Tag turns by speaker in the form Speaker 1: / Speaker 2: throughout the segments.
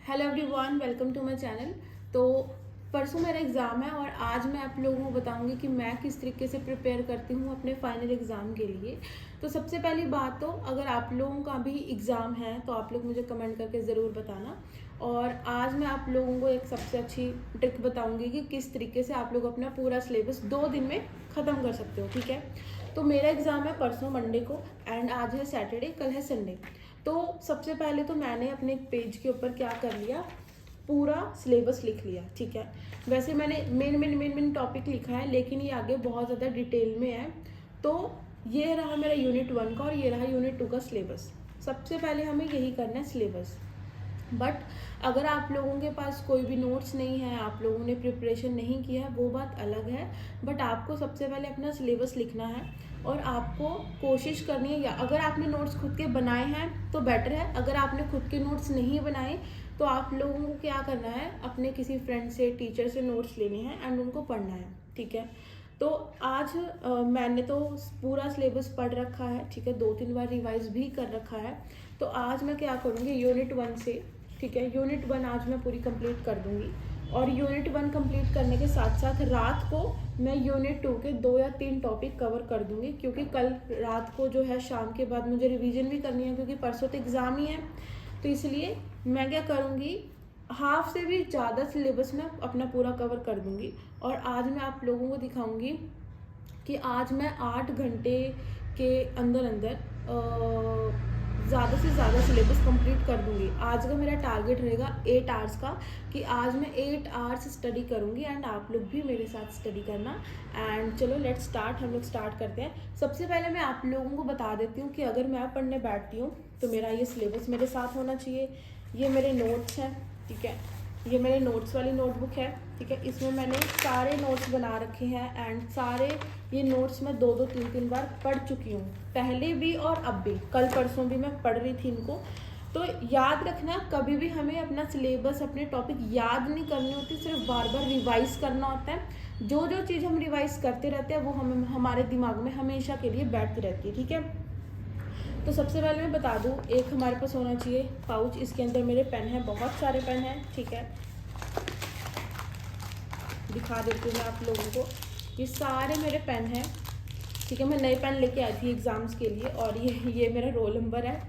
Speaker 1: Hello everyone, welcome to my channel. तो परसों मेरा एग्ज़ाम है और आज मैं आप लोगों को बताऊंगी कि मैं किस तरीके से प्रिपेयर करती हूँ अपने फाइनल एग्ज़ाम के लिए। तो सबसे पहली बात तो अगर आप लोगों का भी एग्ज़ाम है तो आप लोग मुझे कमेंट करके ज़रूर बताना। और आज मैं आप लोगों को एक सबसे अच्छी ट्रिक बताऊँगी कि किस तरीके से आप लोग अपना पूरा सिलेबस 2 दिन में ख़त्म कर सकते हो। ठीक है, तो मेरा एग्ज़ाम है परसों मंडे को एंड आज है सैटरडे, कल है संडे। तो सबसे पहले तो मैंने अपने एक पेज के ऊपर क्या कर लिया, पूरा सिलेबस लिख लिया। ठीक है, वैसे मैंने मेन टॉपिक लिखा है लेकिन ये आगे बहुत ज़्यादा डिटेल में है। तो ये रहा मेरा यूनिट 1 का और ये रहा यूनिट 2 का सिलेबस। सबसे पहले हमें यही करना है सिलेबस। बट अगर आप लोगों के पास कोई भी नोट्स नहीं है, आप लोगों ने प्रिपरेशन नहीं किया है, वो बात अलग है। बट आपको सबसे पहले अपना सिलेबस लिखना है और आपको कोशिश करनी है, या अगर आपने नोट्स खुद के बनाए हैं तो बेटर है। अगर आपने खुद के नोट्स नहीं बनाए तो आप लोगों को क्या करना है, अपने किसी फ्रेंड से, टीचर से नोट्स लेने हैं एंड उनको पढ़ना है। ठीक है, तो आज मैंने तो पूरा सिलेबस पढ़ रखा है। ठीक है, 2-3 बार रिवाइज भी कर रखा है। तो आज मैं क्या करूँगी, यूनिट 1 से, ठीक है, यूनिट 1 आज मैं पूरी कंप्लीट कर दूंगी। और यूनिट 1 कंप्लीट करने के साथ साथ रात को मैं यूनिट 2 के 2 या 3 टॉपिक कवर कर दूंगी, क्योंकि कल रात को जो है शाम के बाद मुझे रिवीजन भी करनी है, क्योंकि परसों तो एग्ज़ाम ही है। तो इसलिए मैं क्या करूँगी, हाफ से भी ज़्यादा सिलेबस में अपना पूरा कवर कर दूंगी। और आज मैं आप लोगों को दिखाऊंगी कि आज मैं 8 घंटे के अंदर अंदर ज़्यादा से ज़्यादा सिलेबस कंप्लीट कर दूंगी। आज का मेरा टारगेट रहेगा 8 आवर्स का, कि आज मैं 8 आवर्स स्टडी करूंगी एंड आप लोग भी मेरे साथ स्टडी करना। एंड चलो लेट्स स्टार्ट, हम लोग स्टार्ट करते हैं। सबसे पहले मैं आप लोगों को बता देती हूँ कि अगर मैं पढ़ने बैठती हूँ तो मेरा ये सिलेबस मेरे साथ होना चाहिए। ये मेरे नोट्स हैं, ठीक है, ये मेरे नोट्स वाली नोटबुक है। ठीक है, इसमें मैंने सारे नोट्स बना रखे हैं एंड सारे ये नोट्स मैं 2-3 बार पढ़ चुकी हूँ, पहले भी और अब भी, कल परसों भी मैं पढ़ रही थी इनको। तो याद रखना, कभी भी हमें अपना सिलेबस, अपने टॉपिक याद नहीं करनी होती, सिर्फ बार बार रिवाइज करना होता है। जो जो चीज़ हम रिवाइज करते रहते हैं वो हम हमारे दिमाग में हमेशा के लिए बैठती रहती है। ठीक है, तो सबसे पहले मैं बता दूँ, एक हमारे पास होना चाहिए पाउच। इसके अंदर मेरे पेन हैं, बहुत सारे पेन हैं। ठीक है, दिखा देती हूँ मैं आप लोगों को, ये सारे मेरे पेन हैं। ठीक है, मैं नए पेन लेके आई थी एग्ज़ाम्स के लिए और ये मेरा रोल नंबर है,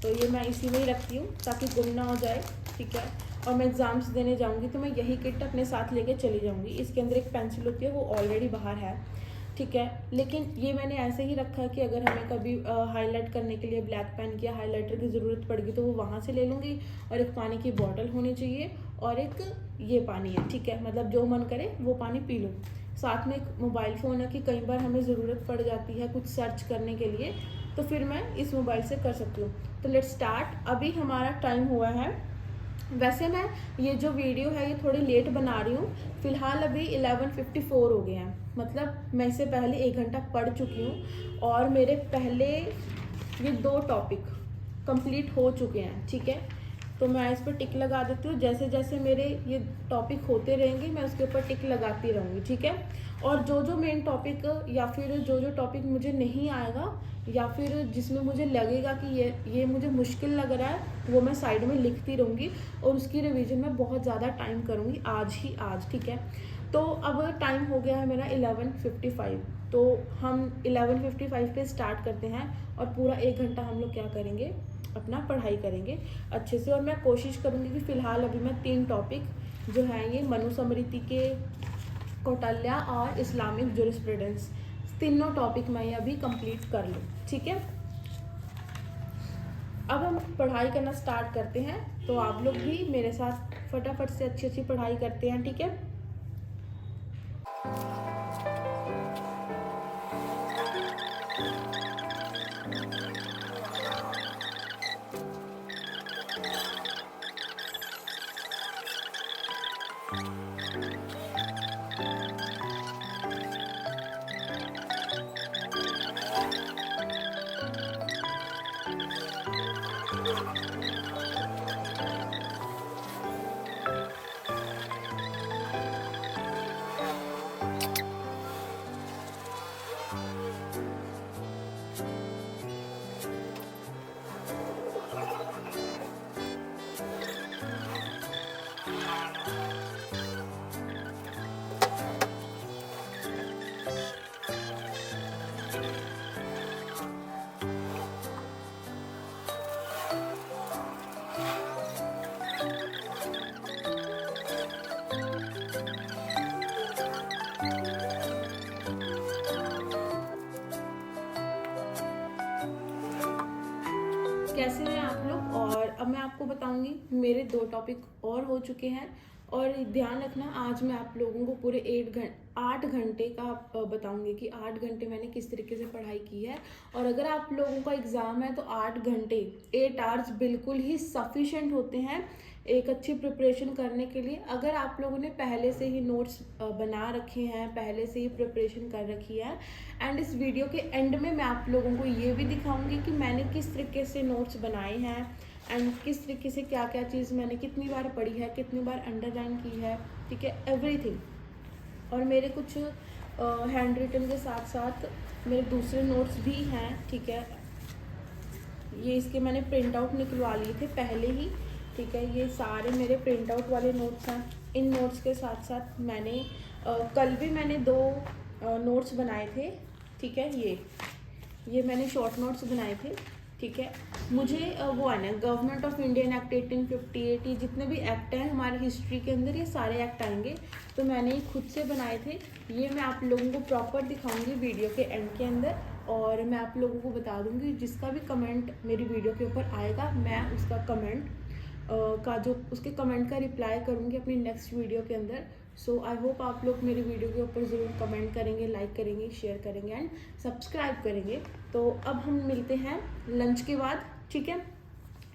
Speaker 1: तो ये मैं इसी में ही रखती हूँ ताकि गुम ना हो जाए। ठीक है, और मैं एग्ज़ाम्स देने जाऊँगी तो मैं यही किट अपने साथ लेके चली जाऊँगी। इसके अंदर एक पेंसिल होती है, वो ऑलरेडी बाहर है। ठीक है, लेकिन ये मैंने ऐसे ही रखा है कि अगर हमें कभी हाईलाइट करने के लिए ब्लैक पेन या हाईलाइटर की ज़रूरत पड़ेगी तो वो वहाँ से ले लूँगी। और एक पानी की बॉटल होनी चाहिए और एक ये पानी है। ठीक है, मतलब जो मन करे वो पानी पी लो। साथ में एक मोबाइल फ़ोन है कि कई बार हमें ज़रूरत पड़ जाती है कुछ सर्च करने के लिए, तो फिर मैं इस मोबाइल से कर सकती हूँ। तो लेट्स स्टार्ट। अभी हमारा टाइम हुआ है, वैसे मैं ये जो वीडियो है ये थोड़ी लेट बना रही हूँ। फ़िलहाल अभी 11:54 हो गए हैं, मतलब मैं इससे पहले 1 घंटा पढ़ चुकी हूँ और मेरे पहले ये 2 टॉपिक कंप्लीट हो चुके हैं। ठीक है, तो मैं इस पर टिक लगा देती हूँ। जैसे जैसे मेरे ये टॉपिक होते रहेंगे मैं उसके ऊपर टिक लगाती रहूँगी। ठीक है, और जो जो मेन टॉपिक या फिर जो जो टॉपिक मुझे नहीं आएगा या फिर जिसमें मुझे लगेगा कि ये मुझे मुश्किल लग रहा है, वो मैं साइड में लिखती रहूँगी और उसकी रिवीजन मैं बहुत ज़्यादा टाइम करूँगी आज ही आज। ठीक है, तो अब टाइम हो गया है मेरा 11:55, तो हम 11:55 पे स्टार्ट करते हैं और पूरा 1 घंटा हम लोग क्या करेंगे, अपना पढ़ाई करेंगे अच्छे से। और मैं कोशिश करूँगी कि फ़िलहाल अभी मैं 3 टॉपिक जो हैं ये मनुस्मृति के, कौटिल्य और इस्लामिक जुरिस्प्रूडेंस, तीनों टॉपिक मैं ये अभी कंप्लीट कर लूँ। ठीक है, अब हम पढ़ाई करना स्टार्ट करते हैं, तो आप लोग भी मेरे साथ फटाफट से अच्छी अच्छी पढ़ाई करते हैं। ठीक है, कैसे हैं आप लोग। और अब मैं आपको बताऊंगी, मेरे 2 टॉपिक और हो चुके हैं। और ध्यान रखना, आज मैं आप लोगों को पूरे 8 घंटे का बताऊंगी कि 8 घंटे मैंने किस तरीके से पढ़ाई की है। और अगर आप लोगों का एग्ज़ाम है तो 8 घंटे 8 आवर्स बिल्कुल ही सफिशेंट होते हैं एक अच्छी प्रिपरेशन करने के लिए। अगर आप लोगों ने पहले से ही नोट्स बना रखे हैं, पहले से ही प्रिपरेशन कर रखी है। एंड इस वीडियो के एंड में मैं आप लोगों को ये भी दिखाऊंगी कि मैंने किस तरीके से नोट्स बनाए हैं एंड किस तरीके से क्या क्या चीज़ मैंने कितनी बार पढ़ी है, कितनी बार अंडरलाइन की है, ठीक है, एवरीथिंग। और मेरे कुछ हैंड रिटन के साथ साथ मेरे दूसरे नोट्स भी हैं, ठीक है। ये इसके मैंने प्रिंट आउट निकलवा लिए थे पहले ही, ठीक है। ये सारे मेरे प्रिंट आउट वाले नोट्स हैं। इन नोट्स के साथ साथ मैंने कल भी मैंने 2 नोट्स बनाए थे, ठीक है। ये मैंने शॉर्ट नोट्स बनाए थे, ठीक है। मुझे वो आना गवर्नमेंट ऑफ इंडियन एक्ट 1858, ये जितने भी एक्ट हैं हमारी हिस्ट्री के अंदर, ये सारे एक्ट आएंगे। तो मैंने ये खुद से बनाए थे। ये मैं आप लोगों को प्रॉपर दिखाऊंगी वीडियो के एंड के अंदर। और मैं आप लोगों को बता दूंगी, जिसका भी कमेंट मेरी वीडियो के ऊपर आएगा, मैं उसका कमेंट उसके कमेंट का रिप्लाई करूँगी अपनी नेक्स्ट वीडियो के अंदर। सो आई होप आप लोग मेरी वीडियो के ऊपर ज़रूर कमेंट करेंगे, लाइक करेंगे, शेयर करेंगे एंड सब्सक्राइब करेंगे। तो अब हम मिलते हैं लंच के बाद, ठीक है।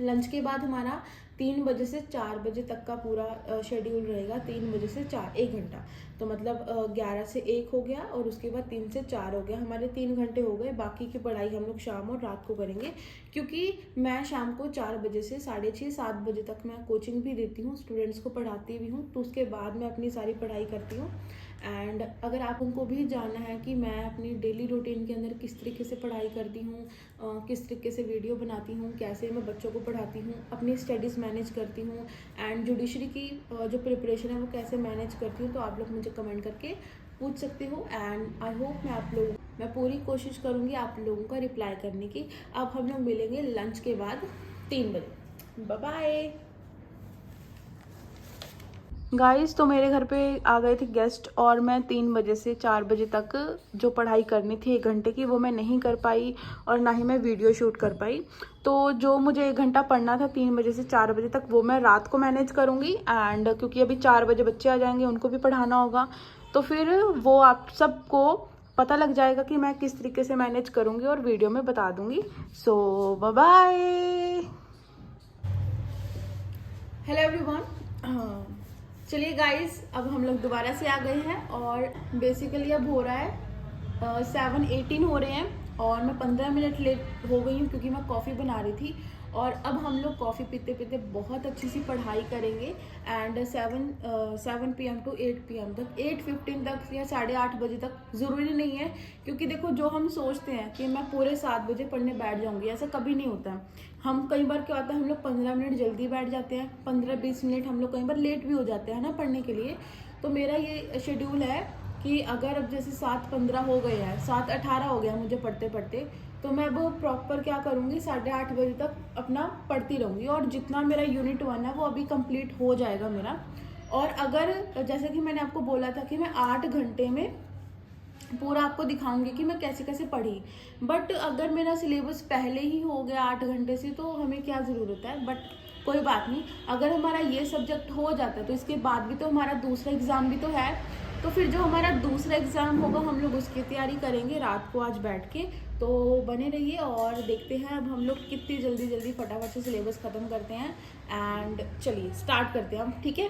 Speaker 1: लंच के बाद हमारा 3 बजे से 4 बजे तक का पूरा शेड्यूल रहेगा। 3 बजे से 4, 1 घंटा, तो मतलब 11 से 1 हो गया और उसके बाद 3 से 4 हो गया। हमारे 3 घंटे हो गए। बाकी की पढ़ाई हम लोग शाम और रात को करेंगे, क्योंकि मैं शाम को 4 बजे से 6:30 7 बजे तक मैं कोचिंग भी देती हूँ, स्टूडेंट्स को पढ़ाती भी हूँ। तो उसके बाद मैं अपनी सारी पढ़ाई करती हूँ। एंड अगर आप उनको भी जानना है कि मैं अपनी डेली रूटीन के अंदर किस तरीके से पढ़ाई करती हूँ, किस तरीके से वीडियो बनाती हूँ, कैसे मैं बच्चों को पढ़ाती हूँ, अपनी स्टडीज़ मैनेज करती हूँ एंड जुडिशरी की जो प्रिपरेशन है वो कैसे मैनेज करती हूँ, तो आप लोग मुझे कमेंट करके पूछ सकते हो। एंड आई होप मैं पूरी कोशिश करूँगी आप लोगों का रिप्लाई करने की। अब हम लोग मिलेंगे लंच के बाद 3 बजे। Bye bye guys. तो मेरे घर पे आ गए थे गेस्ट और मैं 3 बजे से 4 बजे तक जो पढ़ाई करनी थी 1 घंटे की, वो मैं नहीं कर पाई और ना ही मैं वीडियो शूट कर पाई। तो जो मुझे 1 घंटा पढ़ना था 3 बजे से 4 बजे तक, वो मैं रात को मैनेज करूँगी। एंड क्योंकि अभी 4 बजे बच्चे आ जाएंगे, उनको भी पढ़ाना होगा, तो फिर वो आप सबको पता लग जाएगा कि मैं किस तरीके से मैनेज करूँगी और वीडियो में बता दूँगी। सो बाय बाय। Hello everyone. चलिए गाइस, अब हम लोग दोबारा से आ गए हैं और बेसिकली अब हो रहा है 7:18 हो रहे हैं और मैं 15 मिनट लेट हो गई हूँ क्योंकि मैं कॉफ़ी बना रही थी। और अब हम लोग कॉफ़ी पीते पीते बहुत अच्छी सी पढ़ाई करेंगे। एंड 7 PM टू 8 PM तक, 8:15 तक या 8:30 बजे तक, ज़रूरी नहीं है। क्योंकि देखो, जो हम सोचते हैं कि मैं पूरे 7 बजे पढ़ने बैठ जाऊँगी, ऐसा कभी नहीं होता है। हम कई बार क्या होता है, हम लोग 15 मिनट जल्दी बैठ जाते हैं, 15-20 मिनट हम लोग कई बार लेट भी हो जाते हैं ना पढ़ने के लिए। तो मेरा ये शेड्यूल है कि अगर अब जैसे 7:15 हो गए हैं, 7:18 हो गया मुझे पढ़ते पढ़ते, तो मैं वो प्रॉपर क्या करूँगी, 8:30 बजे तक अपना पढ़ती रहूँगी। और जितना मेरा यूनिट 1 है वो अभी कंप्लीट हो जाएगा मेरा। और अगर जैसे कि मैंने आपको बोला था कि मैं 8 घंटे में पूरा आपको दिखाऊंगी कि मैं कैसे कैसे पढ़ी, बट अगर मेरा सिलेबस पहले ही हो गया 8 घंटे से, तो हमें क्या ज़रूरत है। बट कोई बात नहीं, अगर हमारा ये सब्जेक्ट हो जाता है तो इसके बाद भी तो हमारा दूसरा एग्ज़ाम भी तो है। तो फिर जो हमारा दूसरा एग्ज़ाम होगा हम लोग उसकी तैयारी करेंगे रात को आज बैठ के। तो बने रहिए और देखते हैं अब हम लोग कितनी जल्दी जल्दी फटाफट से सिलेबस ख़त्म करते हैं। एंड चलिए स्टार्ट करते हैं हम, ठीक है।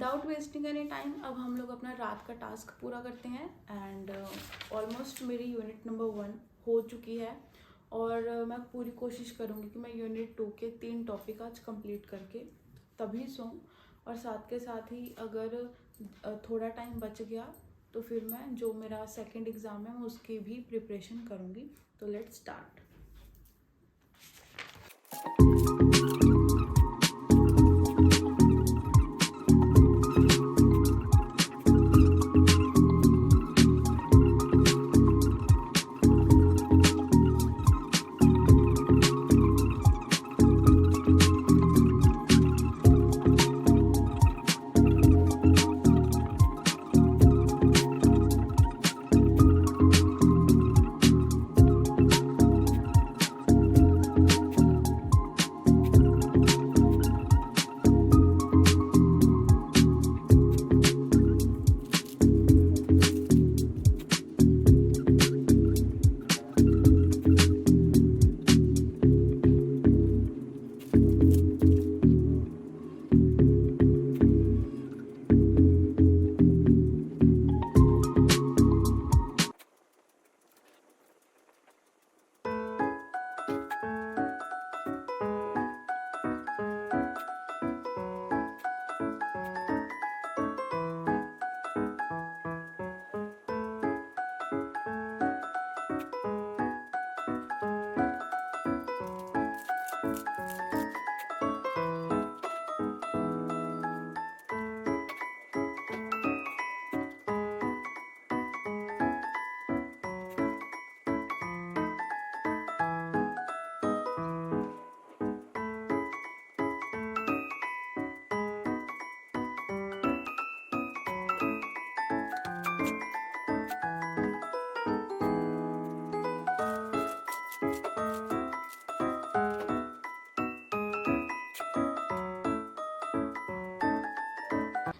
Speaker 1: विदाउट वेस्टिंग एनी टाइम अब हम लोग अपना रात का टास्क पूरा करते हैं। एंड ऑलमोस्ट मेरी यूनिट नंबर 1 हो चुकी है और मैं पूरी कोशिश करूँगी कि मैं यूनिट 2 के 3 टॉपिक आज कंप्लीट करके तभी सोऊं। और साथ के साथ ही अगर थोड़ा टाइम बच गया तो फिर मैं जो मेरा सेकंड एग्ज़ाम है मैं उसकी भी प्रिपरेशन करूँगी। तो लेट्स स्टार्ट।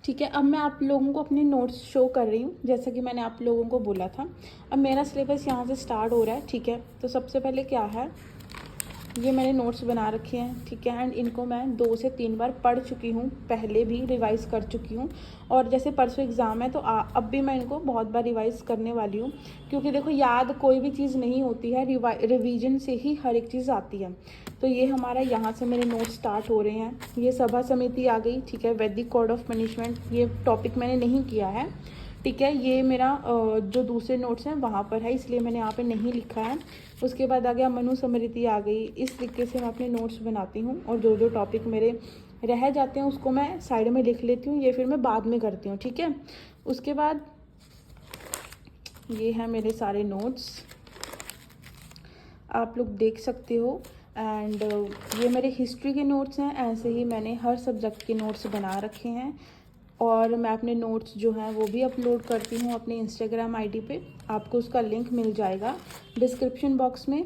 Speaker 1: ठीक है, अब मैं आप लोगों को अपने नोट्स शो कर रही हूँ जैसा कि मैंने आप लोगों को बोला था। अब मेरा सिलेबस यहाँ से स्टार्ट हो रहा है। ठीक है, तो सबसे पहले क्या है, ये मैंने नोट्स बना रखे हैं। ठीक है, एंड इनको मैं 2 से 3 बार पढ़ चुकी हूँ, पहले भी रिवाइज़ कर चुकी हूँ। और जैसे परसों एग्ज़ाम है तो अब भी मैं इनको बहुत बार रिवाइज़ करने वाली हूँ, क्योंकि देखो याद कोई भी चीज़ नहीं होती है, रिवीजन से ही हर एक चीज़ आती है। तो ये हमारा यहाँ से मेरे नोट्स स्टार्ट हो रहे हैं। ये सभा समिति आ गई। ठीक है, वैदिक कोड ऑफ पनिशमेंट, ये टॉपिक मैंने नहीं किया है। ठीक है, ये मेरा जो दूसरे नोट्स हैं वहाँ पर है, इसलिए मैंने यहाँ पे नहीं लिखा है। उसके बाद आ गया मनुस्मृति आ गई। इस तरीके से मैं अपने नोट्स बनाती हूँ और जो जो टॉपिक मेरे रह जाते हैं उसको मैं साइड में लिख लेती हूँ, ये फिर मैं बाद में करती हूँ। ठीक है, उसके बाद ये है मेरे सारे नोट्स, आप लोग देख सकते हो। एंड ये मेरे हिस्ट्री के नोट्स हैं। ऐसे ही मैंने हर सब्जेक्ट के नोट्स बना रखे हैं और मैं अपने नोट्स जो हैं वो भी अपलोड करती हूँ अपने इंस्टाग्राम आईडी पे। आपको उसका लिंक मिल जाएगा डिस्क्रिप्शन बॉक्स में।